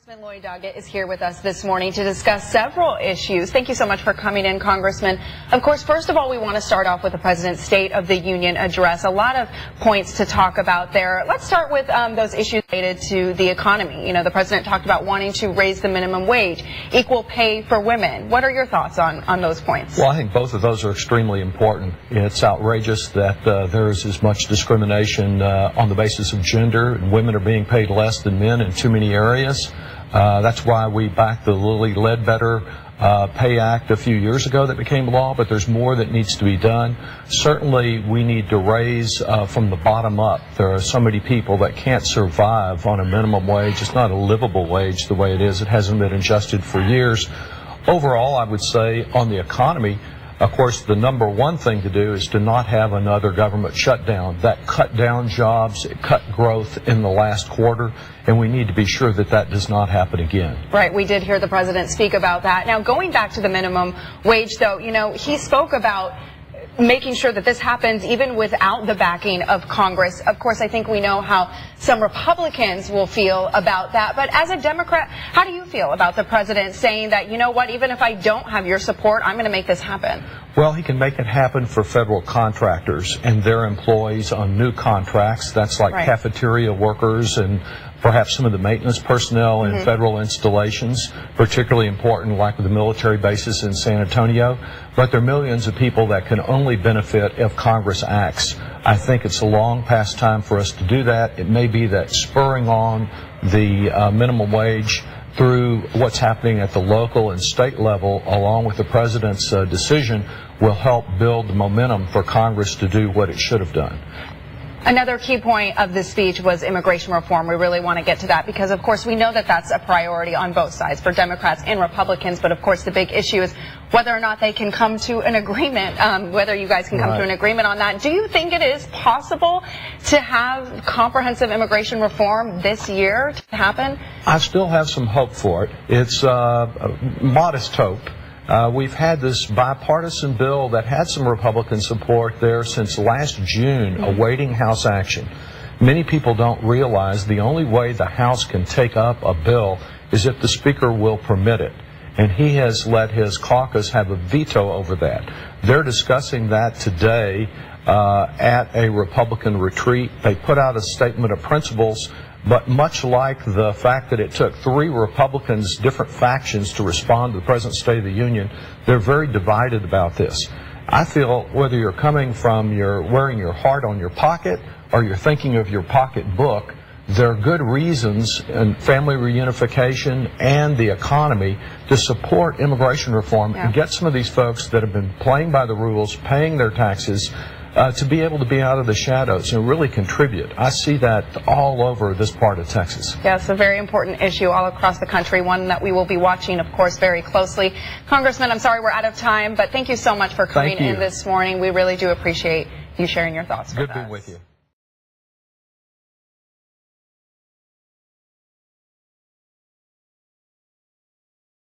Congressman Lloyd Doggett is here with us this morning to discuss several issues. Thank you so much for coming in, Congressman. Of course, first of all, we want to start off with the President's State of the Union address. A lot of points to talk about there. Let's start with those issues related to the economy. You know, the President talked about wanting to raise the minimum wage, equal pay for women. What are your thoughts on those points? Well, I think both of those are extremely important. It's outrageous that there is as much discrimination on the basis of gender. Women are being paid less than men in too many areas. That's why we backed the Lilly Ledbetter Pay Act a few years ago that became law, but there's more that needs to be done. Certainly, we need to raise from the bottom up. There are so many people that can't survive on a minimum wage. It's not a livable wage the way it is. It hasn't been adjusted for years. Overall, I would say on the economy, of course, the number one thing to do is to not have another government shutdown. That cut down jobs, it cut growth in the last quarter, and we need to be sure that that does not happen again. Right, we did hear the President speak about that. Now, going back to the minimum wage, though, you know, he spoke about making sure that this happens even without the backing of Congress. Of course, I think we know how some Republicans will feel about that. But as a Democrat, how do you feel about the President saying that, you know what, even if I don't have your support, I'm going to make this happen? Well, he can make it happen for federal contractors and their employees on new contracts. That's like cafeteria workers and perhaps some of the maintenance personnel in federal installations, particularly important like the military bases in San Antonio. But there are millions of people that can only benefit if Congress acts. I think it's a long past time for us to do that. It may be that spurring on the minimum wage through what's happening at the local and state level, along with the President's decision, will help build the momentum for Congress to do what it should have done. Another key point of this speech was immigration reform. We really want to get to that because, of course, we know that that's a priority on both sides for Democrats and Republicans. But, of course, the big issue is whether or not they can come to an agreement, whether you guys can come to an agreement on that. Do you think it is possible to have comprehensive immigration reform this year to happen? I still have some hope for it. It's modest hope. We've had this bipartisan bill that had some Republican support there since last June, awaiting House action. Many people don't realize the only way the House can take up a bill is if the Speaker will permit it. And he has let his caucus have a veto over that. They're discussing that today at a Republican retreat. They put out a statement of principles. But much like the fact that it took three Republicans, different factions, to respond to the President's State of the Union, they're very divided about this. I feel whether you're coming from wearing your heart on your pocket or you're thinking of your pocketbook, there are good reasons in family reunification and the economy to support immigration reform and get some of these folks that have been playing by the rules, paying their taxes, to be able to be out of the shadows and really contribute. I see that all over this part of Texas. Yes, a very important issue all across the country, one that we will be watching, of course, very closely. Congressman, I'm sorry we're out of time, but thank you so much for coming in this morning. We really do appreciate you sharing your thoughts with us. Good being with you.